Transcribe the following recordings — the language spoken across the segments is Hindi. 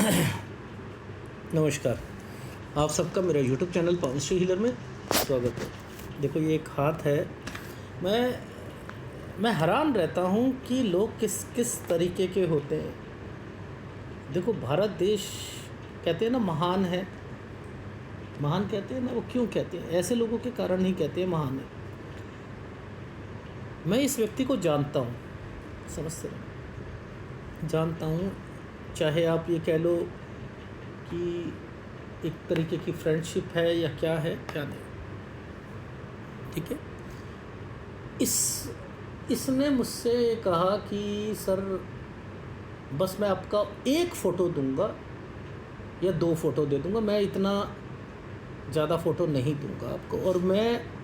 नमस्कार। आप सबका मेरा यूट्यूब चैनल पवनश्री हीलर में स्वागत है। देखो ये एक हाथ है। मैं हैरान रहता हूँ कि लोग किस किस तरीके के होते हैं। देखो भारत देश कहते हैं ना महान है, महान कहते हैं ना, वो क्यों कहते हैं? ऐसे लोगों के कारण ही कहते हैं महान है। मैं इस व्यक्ति को जानता हूँ, समझते हैं, जानता हूँ। चाहे आप ये कह लो कि एक तरीके की फ्रेंडशिप है या क्या है क्या नहीं, ठीक है। इसने मुझसे कहा कि सर बस मैं आपका एक फ़ोटो दूंगा या 2 फ़ोटो दे दूंगा, मैं इतना ज़्यादा फ़ोटो नहीं दूंगा आपको, और मैं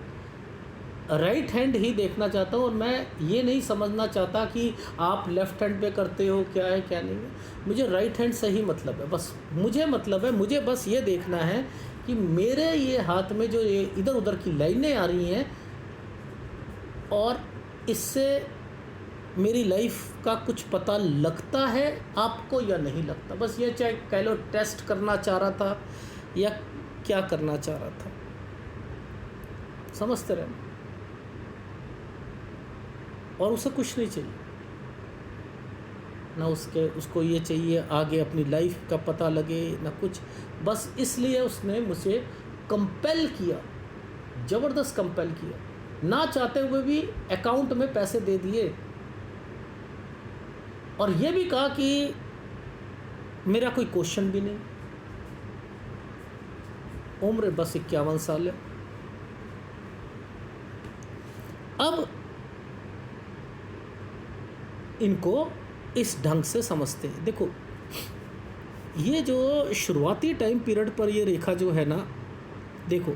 राइट हैंड ही देखना चाहता हूँ, और मैं ये नहीं समझना चाहता कि आप लेफ़्ट हैंड पे करते हो क्या है क्या नहीं है। मुझे राइट हैंड से ही मतलब है, बस मुझे मतलब है, मुझे बस ये देखना है कि मेरे ये हाथ में जो ये इधर उधर की लाइनें आ रही हैं और इससे मेरी लाइफ का कुछ पता लगता है आपको या नहीं लगता। बस ये चाहे कह लो टेस्ट करना चाह रहा था या क्या करना चाह रहा था, समझते रहना। और उसे कुछ नहीं चाहिए ना, उसको ये चाहिए आगे अपनी लाइफ का पता लगे ना कुछ। बस इसलिए उसने मुझे कंपेल किया, ज़बरदस्त कंपेल किया, ना चाहते हुए भी अकाउंट में पैसे दे दिए, और ये भी कहा कि मेरा कोई क्वेश्चन भी नहीं। उम्र बस 51 साल है। अब इनको इस ढंग से समझते हैं। देखो ये जो शुरुआती टाइम पीरियड पर ये रेखा जो है ना, देखो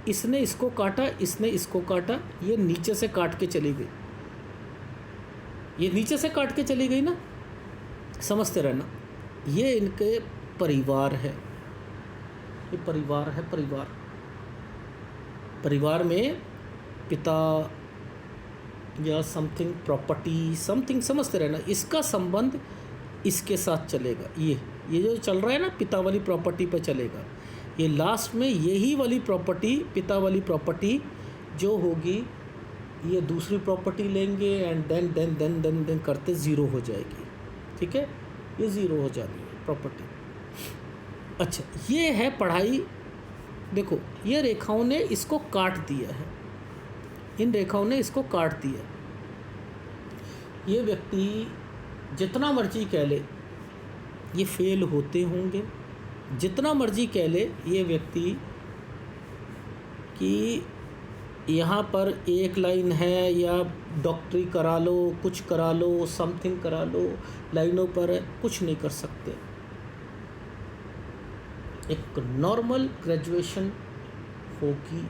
इसने इसको काटा, इसने इसको काटा, ये नीचे से काट के चली गई, ये नीचे से काट के चली गई ना, समझते रहना। ये इनके परिवार है, ये परिवार है। परिवार में पिता या समथिंग प्रॉपर्टी समथिंग, समझते रहना। इसका संबंध इसके साथ चलेगा, ये जो चल रहा है ना पिता वाली प्रॉपर्टी पर चलेगा। ये लास्ट में यही वाली प्रॉपर्टी, पिता वाली प्रॉपर्टी जो होगी, ये दूसरी प्रॉपर्टी लेंगे एंड देन करते ज़ीरो हो जाएगी, ठीक है। ये ज़ीरो हो जाती है प्रॉपर्टी। अच्छा ये है पढ़ाई। देखो ये रेखाओं ने इसको काट दिया है, इन रेखाओं ने इसको काट दिया। ये व्यक्ति जितना मर्जी कह ले ये फेल होते होंगे, जितना मर्जी कह ले ये व्यक्ति कि यहाँ पर एक लाइन है या डॉक्टरी करा लो, कुछ करा लो, समथिंग करा लो, लाइनों पर कुछ नहीं कर सकते। एक नॉर्मल ग्रेजुएशन होगी,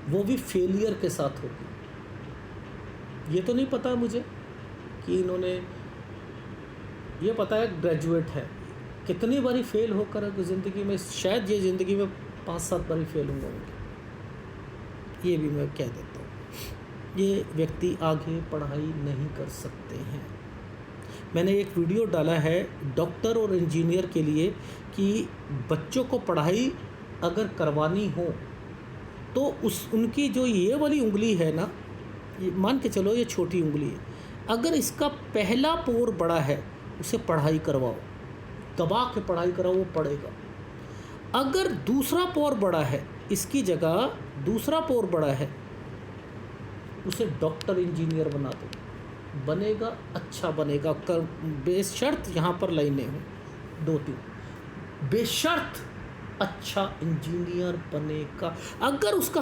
वो भी फेलियर के साथ होगी। ये तो नहीं पता मुझे कि इन्होंने, ये पता है ग्रेजुएट है, कितनी बारी फेल होकर ज़िंदगी में, शायद ये ज़िंदगी में 5-7 बारी फेल हुआ होंगे, ये भी मैं कह देता हूँ। ये व्यक्ति आगे पढ़ाई नहीं कर सकते हैं। मैंने एक वीडियो डाला है डॉक्टर और इंजीनियर के लिए कि बच्चों को पढ़ाई अगर करवानी हो तो उनकी जो ये वाली उंगली है ना, मान के चलो ये छोटी उंगली है, अगर इसका पहला पोर बड़ा है उसे पढ़ाई करवाओ, दबा के पढ़ाई कराओ, वो पढ़ेगा। अगर दूसरा पोर बड़ा है, इसकी जगह दूसरा पोर बड़ा है, उसे डॉक्टर इंजीनियर बना दो, बनेगा, अच्छा बनेगा। बेशर्त यहाँ पर लाइनें हों 2-3, बेशर्त अच्छा इंजीनियर बनेगा। अगर उसका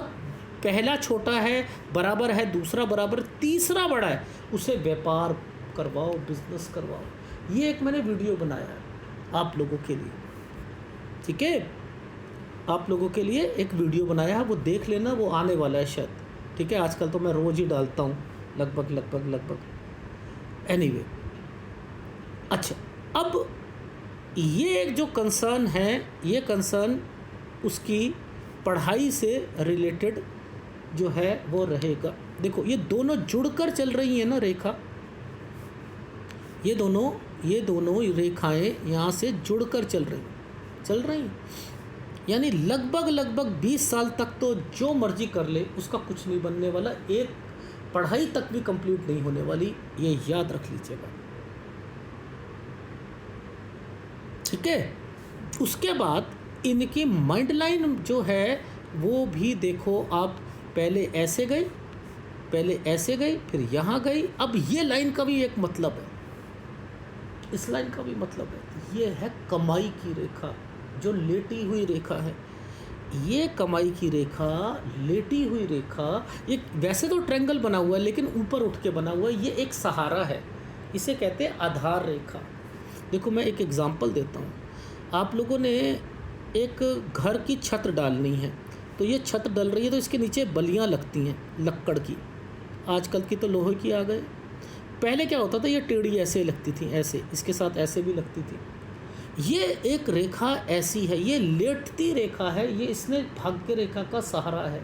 पहला छोटा है, बराबर है, दूसरा बराबर, तीसरा बड़ा है, उसे व्यापार करवाओ, बिजनेस करवाओ। ये एक मैंने वीडियो बनाया है आप लोगों के लिए, ठीक है। आप लोगों के लिए एक वीडियो बनाया है, वो देख लेना, वो आने वाला है शायद, ठीक है। आजकल तो मैं रोज़ ही डालता हूँ लगभग। एनीवे, अच्छा अब ये एक जो कंसर्न है, ये कंसर्न उसकी पढ़ाई से रिलेटेड जो है वो रहेगा। देखो ये दोनों जुड़कर चल रही है ना रेखा, ये दोनों ये दोनों रेखाएं यहाँ से जुड़कर चल रही, यानी लगभग 20 साल तक तो जो मर्जी कर ले उसका कुछ नहीं बनने वाला, एक पढ़ाई तक भी कंप्लीट नहीं होने वाली, ये याद रख लीजिएगा। ठीक है। उसके बाद इनकी माइंड लाइन जो है वो भी देखो आप, पहले ऐसे गई, फिर यहाँ गई। अब ये लाइन का भी एक मतलब है, इस लाइन का भी मतलब है, ये है कमाई की रेखा, जो लेटी हुई रेखा है। ये कमाई की रेखा, लेटी हुई रेखा, ये वैसे तो ट्रायंगल बना हुआ है लेकिन ऊपर उठ के बना हुआ है, ये एक सहारा है, इसे कहते हैं आधार रेखा। देखो मैं एक एग्जांपल देता हूँ। आप लोगों ने एक घर की छत डालनी है, तो ये छत डल रही है तो इसके नीचे बलियाँ लगती हैं लक्कड़ की, आजकल की तो लोहे की आ गए। पहले क्या होता था, ये टेढ़ी ऐसे लगती थी, ऐसे इसके साथ ऐसे भी लगती थी। ये एक रेखा ऐसी है, ये लेटती रेखा है, ये इसने भाग्य रेखा का सहारा है।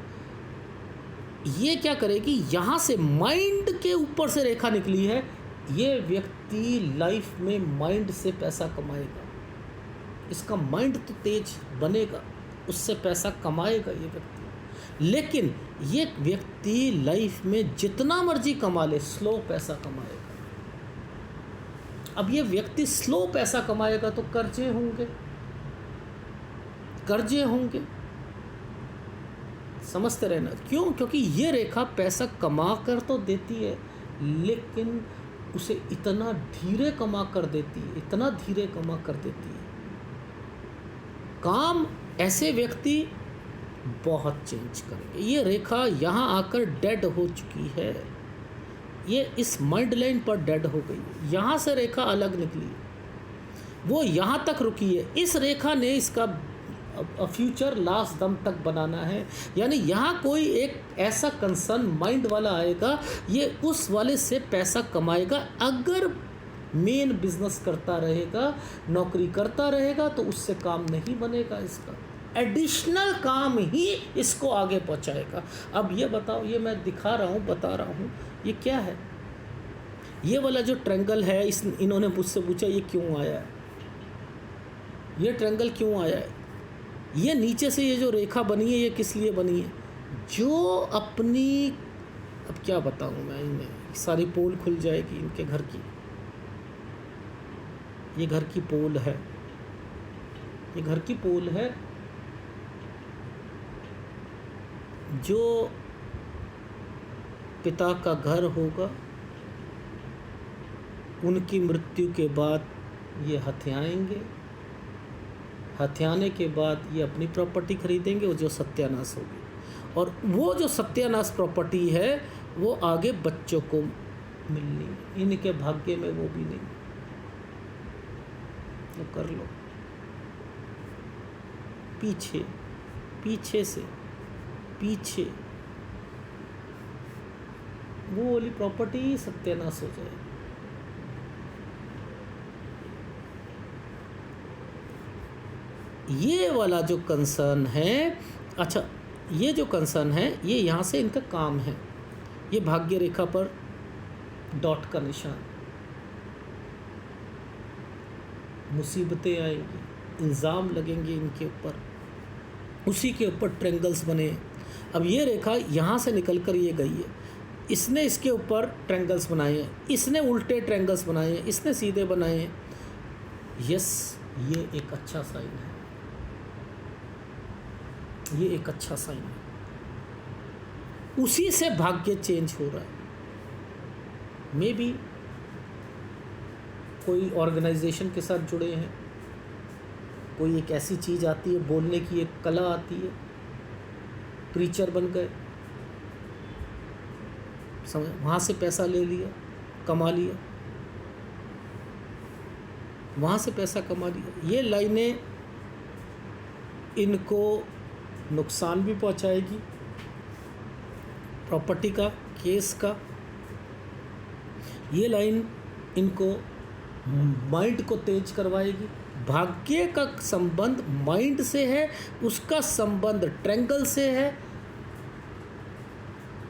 ये क्या करेगी, यहाँ से माइंड के ऊपर से रेखा निकली है, ये व्यक्ति लाइफ में माइंड से पैसा कमाएगा, इसका माइंड तो तेज बनेगा, उससे पैसा कमाएगा ये व्यक्ति। लेकिन ये व्यक्ति लाइफ में जितना मर्जी कमा ले, स्लो पैसा कमाएगा। अब ये व्यक्ति स्लो पैसा कमाएगा तो कर्जे होंगे, समझते रहना। क्यों? क्योंकि ये रेखा पैसा कमा कर तो देती है, लेकिन उसे इतना धीरे कमा कर देती है, काम ऐसे व्यक्ति बहुत चेंज करेंगे। ये रेखा यहाँ आकर डेड हो चुकी है, ये इस माइंड लाइन पर डेड हो गई, यहाँ से रेखा अलग निकली, वो यहाँ तक रुकी है। इस रेखा ने इसका फ्यूचर लास्ट दम तक बनाना है, यानी यहाँ कोई एक ऐसा कंसर्न माइंड वाला आएगा, ये उस वाले से पैसा कमाएगा। अगर मेन बिजनेस करता रहेगा, नौकरी करता रहेगा, तो उससे काम नहीं बनेगा, इसका एडिशनल काम ही इसको आगे पहुंचाएगा। अब ये बताओ, ये मैं बता रहा हूँ, ये क्या है? ये वाला जो ट्रायंगल है, इन्होंने मुझसे पूछा ये क्यों आया है, ये ट्रायंगल क्यों आया है? ये नीचे से ये जो रेखा बनी है, ये किस लिए बनी है? जो अपनी, अब क्या बताऊँ मैं, इन्हें सारी पोल खुल जाएगी इनके घर की। ये घर की पोल है, ये घर की पोल है। जो पिता का घर होगा, उनकी मृत्यु के बाद ये हथियाएंगे, हथियाने के बाद ये अपनी प्रॉपर्टी खरीदेंगे, और जो सत्यानाश होगी, और वो जो सत्यानाश प्रॉपर्टी है वो आगे बच्चों को मिलनी, इनके भाग्य में वो भी नहीं। तो कर लो, पीछे वो वाली प्रॉपर्टी सत्यानाश हो जाए। ये वाला जो कंसर्न है, अच्छा ये जो कंसर्न है, ये यहाँ से इनका काम है, ये भाग्य रेखा पर डॉट का निशान। मुसीबतें आएंगी, इल्ज़ाम लगेंगे इनके ऊपर, उसी के ऊपर ट्रायंगल्स बने। अब ये रेखा यहाँ से निकल कर ये गई है, इसने इसके ऊपर ट्रायंगल्स बनाए हैं, इसने उल्टे ट्रायंगल्स बनाए हैं, इसने सीधे बनाए हैं। यस, ये एक अच्छा साइन है, ये एक अच्छा साइन है। उसी से भाग्य चेंज हो रहा है। मे बी कोई ऑर्गेनाइजेशन के साथ जुड़े हैं, कोई एक ऐसी चीज़ आती है, बोलने की एक कला आती है, प्रीचर बन गए, समझ, वहाँ से पैसा ले लिया, कमा लिया, वहाँ से पैसा कमा लिया। ये लाइनें इनको नुकसान भी पहुँचाएगी, प्रॉपर्टी का, केस का। ये लाइन इनको माइंड को तेज करवाएगी। भाग्य का संबंध माइंड से है, उसका संबंध ट्रायंगल से है।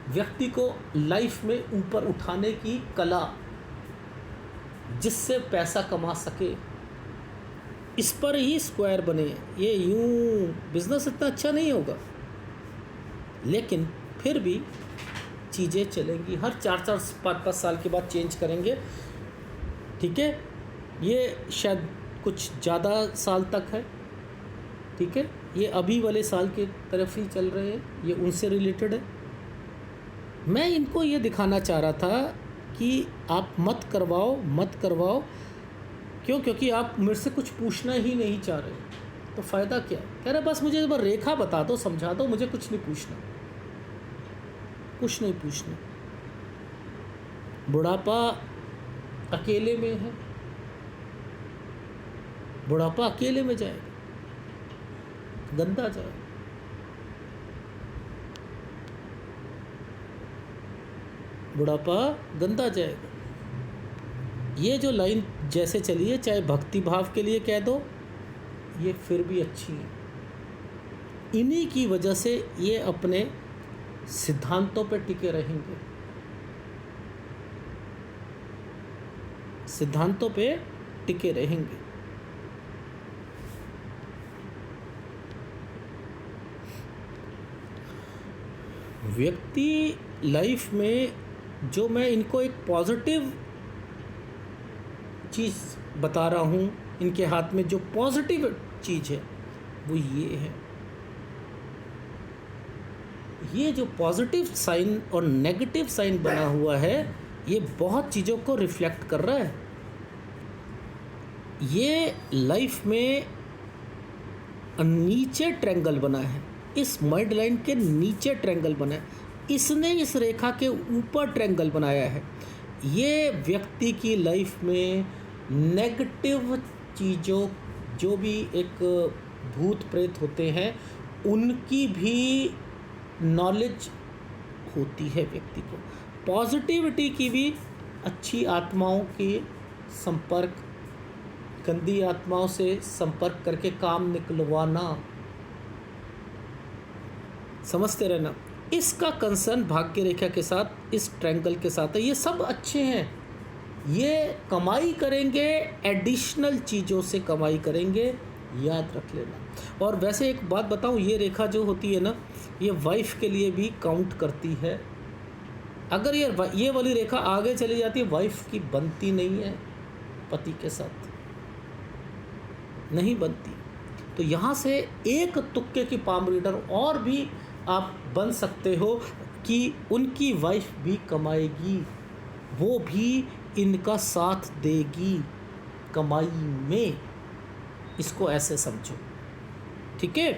व्यक्ति को लाइफ में ऊपर उठाने की कला, जिससे पैसा कमा सके, इस पर ही स्क्वायर बने। ये यूं बिजनेस इतना अच्छा नहीं होगा, लेकिन फिर भी चीज़ें चलेंगी। हर 4-4 5-5 साल के बाद चेंज करेंगे, ठीक है। ये शायद कुछ ज़्यादा साल तक है, ठीक है। ये अभी वाले साल की तरफ ही चल रहे हैं, ये उनसे रिलेटेड है। मैं इनको ये दिखाना चाह रहा था कि आप मत करवाओ। क्यों? क्योंकि आप मेरे से कुछ पूछना ही नहीं चाह रहे, तो फ़ायदा क्या? कह रहे बस मुझे एक बार रेखा बता दो, समझा दो, मुझे कुछ नहीं पूछना। बुढ़ापा अकेले में है, बुढ़ापा अकेले में जाएगा, गंदा जाएगा। बुढ़ापा गंदा जाएगा। ये जो लाइन जैसे चली है, चाहे भक्ति भाव के लिए कह दो, ये फिर भी अच्छी है। इन्हीं की वजह से ये अपने सिद्धांतों पे टिके रहेंगे, सिद्धांतों पे टिके रहेंगे। व्यक्ति लाइफ में जो मैं इनको एक पॉजिटिव चीज़ बता रहा हूँ, इनके हाथ में जो पॉजिटिव चीज़ है वो ये है। ये जो पॉजिटिव साइन और नेगेटिव साइन बना हुआ है, ये बहुत चीज़ों को रिफ्लेक्ट कर रहा है। ये लाइफ में नीचे ट्रायंगल बना है, इस माइंड लाइन के नीचे ट्रायंगल बना है, इसने इस रेखा के ऊपर ट्रायंगल बनाया है। ये व्यक्ति की लाइफ में नेगेटिव चीज़ों, जो भी एक भूत प्रेत होते हैं, उनकी भी नॉलेज होती है व्यक्ति को। पॉजिटिविटी की भी, अच्छी आत्माओं के संपर्क, गंदी आत्माओं से संपर्क करके काम निकलवाना, समझते रहना। इसका कंसर्न भाग्य रेखा के साथ, इस ट्रायंगल के साथ है। ये सब अच्छे हैं, ये कमाई करेंगे, एडिशनल चीज़ों से कमाई करेंगे, याद रख लेना। और वैसे एक बात बताऊं, ये रेखा जो होती है ना, ये वाइफ के लिए भी काउंट करती है। अगर ये वाली रेखा आगे चली जाती है, वाइफ की बनती नहीं है, पति के साथ नहीं बनती। तो यहाँ से एक तुक्के की पाम रीडर और भी आप बन सकते हो कि उनकी वाइफ भी कमाएगी, वो भी इनका साथ देगी कमाई में। इसको ऐसे समझो, ठीक है।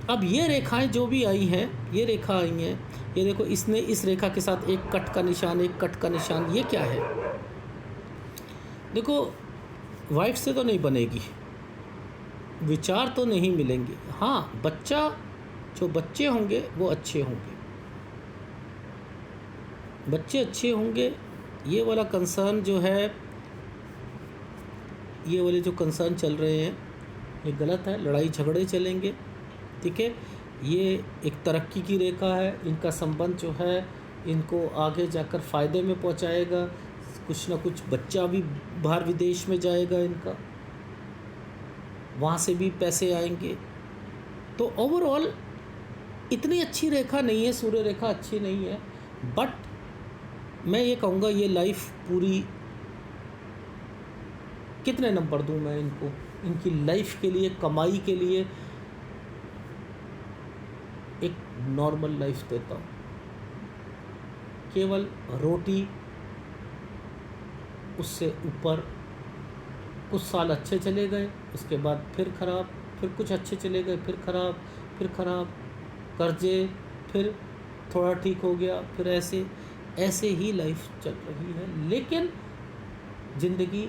अब ये रेखाएं जो भी आई हैं, ये रेखा आई हैं, ये देखो, इसने इस रेखा के साथ एक कट का निशान, एक कट का निशान, ये क्या है? देखो, वाइफ से तो नहीं बनेगी, विचार तो नहीं मिलेंगे। हाँ, जो बच्चे होंगे वो अच्छे होंगे, बच्चे अच्छे होंगे। ये वाला कंसर्न जो है, ये वाले जो कंसर्न चल रहे हैं, ये गलत है, लड़ाई झगड़े चलेंगे, ठीक है। ये एक तरक्की की रेखा है, इनका संबंध जो है इनको आगे जाकर फ़ायदे में पहुंचाएगा। कुछ ना कुछ बच्चा भी बाहर विदेश में जाएगा इनका, वहाँ से भी पैसे आएंगे। तो ओवरऑल इतनी अच्छी रेखा नहीं है, सूर्य रेखा अच्छी नहीं है, बट मैं ये कहूँगा ये लाइफ पूरी, कितने नंबर दूँ मैं इनको, इनकी लाइफ के लिए, कमाई के लिए एक नॉर्मल लाइफ देता हूँ। केवल रोटी, उससे ऊपर कुछ साल अच्छे चले गए, उसके बाद फिर ख़राब, फिर कुछ अच्छे चले गए, फिर ख़राब, फिर ख़राब, कर्जे, फिर थोड़ा ठीक हो गया, फिर ऐसे ही लाइफ चल रही है। लेकिन ज़िंदगी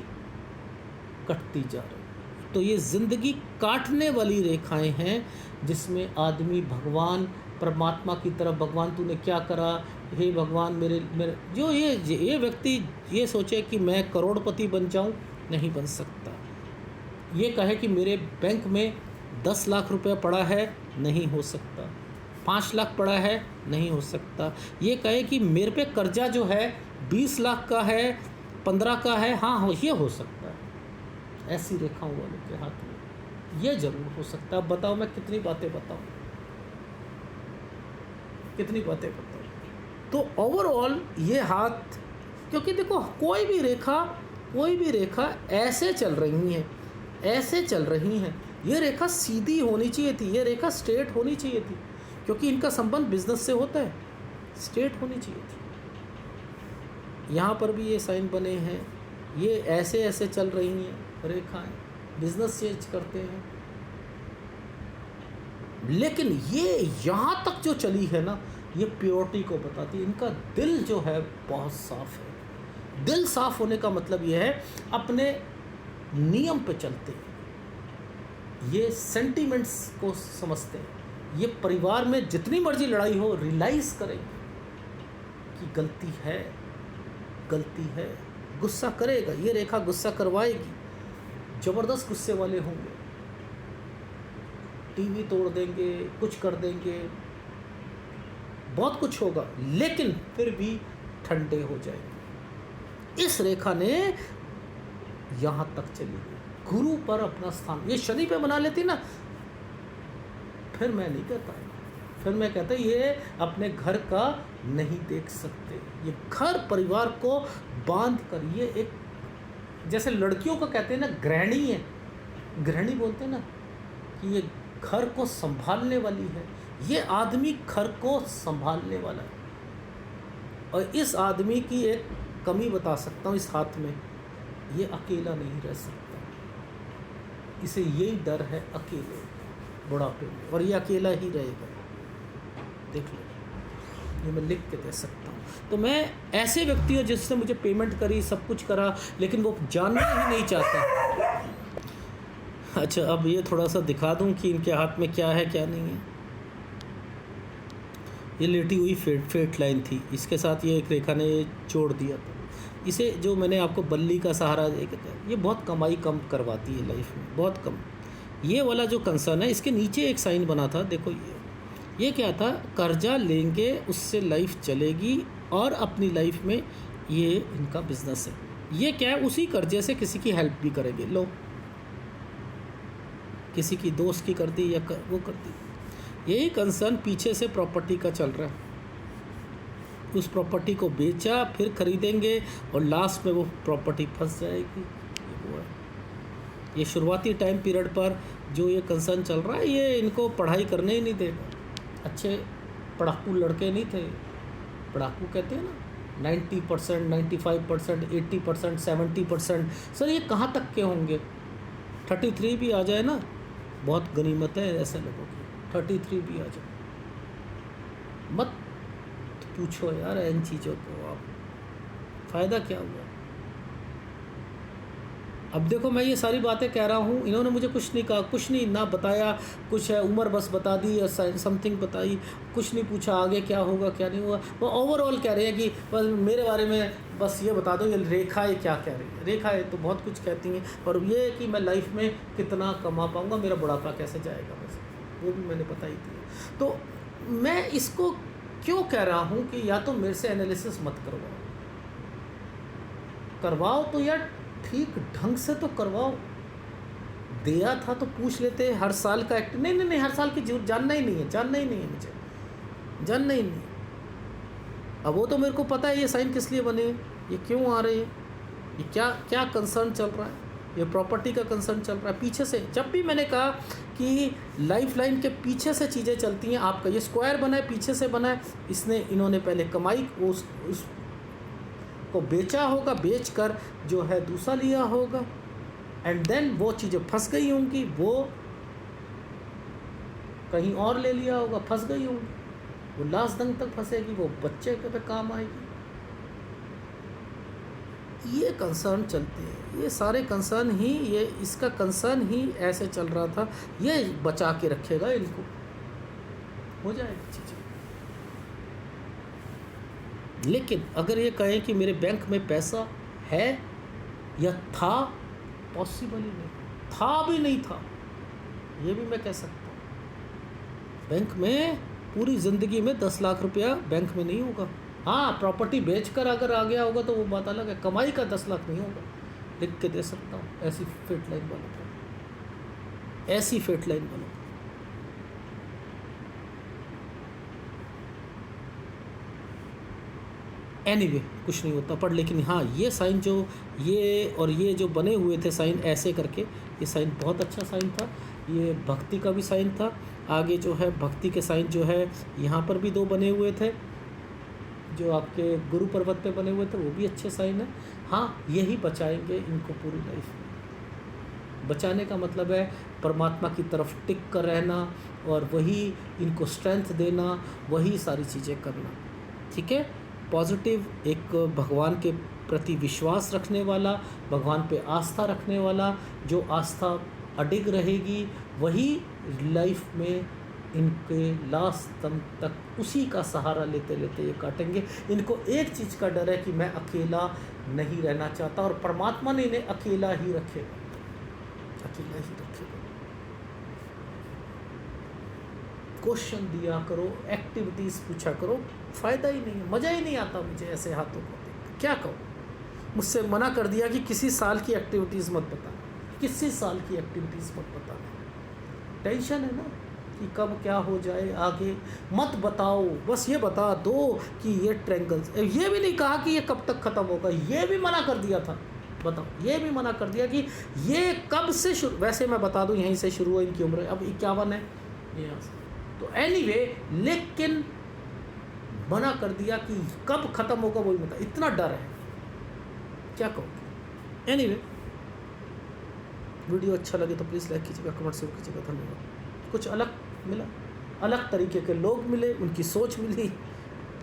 कटती जा रही है। तो ये ज़िंदगी काटने वाली रेखाएं हैं, जिसमें आदमी भगवान, परमात्मा की तरफ, भगवान तूने क्या करा, हे भगवान मेरे जो ये व्यक्ति ये सोचे कि मैं करोड़पति बन जाऊं, नहीं बन सकता। ये कहे कि मेरे बैंक में 10 लाख रुपया पड़ा है, नहीं हो सकता। 5 लाख पड़ा है, नहीं हो सकता। ये कहे कि मेरे पे कर्जा जो है 20 लाख का है, 15 का है, हाँ हो ये हो सकता है, ऐसी रेखाओं वालों के हाथ में ये जरूर हो सकता है। अब बताओ मैं कितनी बातें बताऊं, कितनी बातें बताऊं। तो ओवरऑल ये हाथ, क्योंकि देखो कोई भी रेखा ऐसे चल रही है, ऐसे चल रही हैं, ये रेखा सीधी होनी चाहिए थी, ये रेखा स्ट्रेट होनी चाहिए थी, क्योंकि इनका संबंध बिजनेस से होता है, स्ट्रेट होनी चाहिए थी। यहाँ पर भी ये साइन बने हैं, ये ऐसे ऐसे चल रही हैं रेखाएं, बिजनेस चेंज करते हैं। लेकिन ये यहाँ तक जो चली है ना, ये प्योरिटी को बताती है। इनका दिल जो है बहुत साफ है। दिल साफ होने का मतलब ये है अपने नियम पे चलते हैं, ये सेंटिमेंट्स को समझते हैं, ये परिवार में जितनी मर्जी लड़ाई हो रियलाइज करेंगे कि गलती है, गुस्सा करेगा, ये रेखा गुस्सा करवाएगी, ज़बरदस्त गुस्से वाले होंगे, टीवी तोड़ देंगे, कुछ कर देंगे, बहुत कुछ होगा, लेकिन फिर भी ठंडे हो जाएंगे। इस रेखा ने यहाँ तक चली गई, गुरु पर अपना स्थान, ये शनि पे बना लेती ना, फिर मैं नहीं कहता, फिर मैं कहता ये अपने घर का नहीं देख सकते। ये घर परिवार को बांध कर, ये एक जैसे लड़कियों को कहते हैं ना गृहिणी है, गृहिणी बोलते हैं ना, कि ये घर को संभालने वाली है, ये आदमी घर को संभालने वाला है। और इस आदमी की एक कमी बता सकता हूँ इस हाथ में, ये अकेला नहीं रह सकता, इसे यही डर है अकेले बुढ़ापे में, और ये अकेला ही रहेगा। देख लो, ये मैं लिख के दे सकता हूँ। तो मैं ऐसे व्यक्ति हूँ जिसने मुझे पेमेंट करी, सब कुछ करा, लेकिन वो जानना ही नहीं चाहता। अच्छा, अब ये थोड़ा सा दिखा दूँ कि इनके हाथ में क्या है क्या नहीं है। ये लेटी हुई फेट लाइन थी, इसके साथ ये एक रेखा ने जोड़ दिया था। इसे जो मैंने आपको बल्ली का सहारा देखा, ये बहुत कमाई कम करवाती है लाइफ में, बहुत कम। ये वाला जो कंसर्न है, इसके नीचे एक साइन बना था, देखो ये क्या था, कर्जा लेंगे उससे लाइफ चलेगी और अपनी लाइफ में ये इनका बिजनेस है। ये क्या है, उसी कर्जे से किसी की हेल्प भी करेंगे। लो, किसी की दोस्त की कर दी या वो कर दी। यही कंसर्न पीछे से प्रॉपर्टी का चल रहा है, उस प्रॉपर्टी को बेचा, फिर खरीदेंगे और लास्ट में वो प्रॉपर्टी फंस जाएगी। वो है, ये शुरुआती टाइम पीरियड पर जो ये कंसर्न चल रहा है, ये इनको पढ़ाई करने ही नहीं देगा। अच्छे पढ़ाकू लड़के नहीं थे, पढ़ाकू कहते हैं ना, 90%, 95%, 80%, 70%। सर ये कहाँ तक के होंगे? 33 भी आ जाए ना, बहुत गनीमत है ऐसे लोगों की, 33 भी आ जाए। मत पूछो यार इन चीज़ों को, आप फ़ायदा क्या हुआ। अब देखो, मैं ये सारी बातें कह रहा हूँ, इन्होंने मुझे कुछ नहीं कहा, कुछ नहीं ना बताया, कुछ है उम्र बस बता दी या समथिंग बताई, कुछ नहीं पूछा आगे क्या होगा क्या नहीं हुआ। वो ओवरऑल कह रहे हैं कि बस मेरे बारे में बस ये बता दो, ये रेखाएँ क्या कह रही है। रेखाएँ तो बहुत कुछ कहती हैं, और ये कि मैं लाइफ में कितना कमा पाऊँगा, मेरा बुढ़ापा कैसे जाएगा, बस वो भी मैंने बता ही दिया। तो मैं इसको क्यों कह रहा हूँ कि या तो मेरे से एनालिसिस मत करवाओ तो यार ठीक ढंग से तो करवाओ। दिया था तो पूछ लेते, हर साल का एक्ट नहीं, हर साल की जानना ही नहीं है मुझे, जानना ही नहीं। अब वो तो मेरे को पता है ये साइन किस लिए बने, ये क्यों आ रहे हैं, ये क्या कंसर्न चल रहा है, ये प्रॉपर्टी का कंसर्न चल रहा है पीछे से। जब भी मैंने कहा कि लाइफ लाइन के पीछे से चीज़ें चलती हैं, आपका ये स्क्वायर बना है पीछे से बना है, इन्होंने पहले कमाई उस को बेचा होगा, बेचकर जो है दूसरा लिया होगा, एंड देन वो चीज़ें फंस गई होंगी, वो कहीं और ले लिया होगा, फंस गई होंगी, वो लास्ट दंग तक फंसेगी, वो बच्चे पे काम आएगी। ये कंसर्न चलते हैं, ये सारे कंसर्न ही, ये इसका कंसर्न ही ऐसे चल रहा था, ये बचा के रखेगा इनको, हो जाएगी चीज़ें। लेकिन अगर ये कहें कि मेरे बैंक में पैसा है या था, पॉसिबल ही नहीं, था भी नहीं था, ये भी मैं कह सकता हूँ। बैंक में पूरी ज़िंदगी में 10 लाख रुपया बैंक में नहीं होगा, हाँ, प्रॉपर्टी बेचकर अगर आ गया होगा तो वो बात अलग है, कमाई का 10 लाख नहीं होगा। लिख के दे सकता हूँ, ऐसी फिट लाइन बनाता, ऐसी फिट लाइन बनाता। एनीवे कुछ नहीं होता पर, लेकिन हाँ ये साइन जो ये और ये जो बने हुए थे साइन ऐसे करके, ये साइन बहुत अच्छा साइन था। ये भक्ति का भी साइन था। आगे जो है भक्ति के साइन जो है यहाँ पर भी 2 बने हुए थे, जो आपके गुरु पर्वत पे बने हुए थे, वो भी अच्छे साइन है। हाँ, यही बचाएंगे इनको पूरी लाइफ में। बचाने का मतलब है परमात्मा की तरफ टिक कर रहना और वही इनको स्ट्रेंथ देना, वही सारी चीज़ें करना। ठीक है, पॉजिटिव, एक भगवान के प्रति विश्वास रखने वाला, भगवान पे आस्था रखने वाला, जो आस्था अडिग रहेगी वही लाइफ में इनके लास्ट दम तक उसी का सहारा लेते लेते ये काटेंगे। इनको एक चीज़ का डर है कि मैं अकेला नहीं रहना चाहता, और परमात्मा ने इन्हें अकेला ही रखेगा, अकेला ही रखेगा। क्वेश्चन दिया करो, एक्टिविटीज़ पूछा करो, फ़ायदा ही नहीं है, मज़ा ही नहीं आता मुझे ऐसे हाथों को देख। क्या कहूँ, मुझसे मना कर दिया कि किसी साल की एक्टिविटीज़ मत बताना, किसी साल की एक्टिविटीज़ मत बताना। टेंशन है ना कि कब क्या हो जाए आगे, मत बताओ, बस ये बता दो कि ये ट्रायंगल्स, ये भी नहीं कहा कि ये कब तक ख़त्म होगा, ये भी मना कर दिया था। बताओ, ये भी मना कर दिया कि ये कब से शुरू, वैसे मैं बता दूं यहीं से शुरू हुआ, इनकी उम्र अब 51 है यहाँ से, तो एनीवे, लेकिन मना कर दिया कि कब ख़त्म होगा वो भी बता। इतना डर है, क्या कहोगे। एनीवे, वीडियो अच्छा लगे तो प्लीज़ लाइक कीजिएगा, कमेंट शेयर कीजिएगा। धन्यवाद। कुछ अलग मिला, अलग तरीके के लोग मिले, उनकी सोच मिली,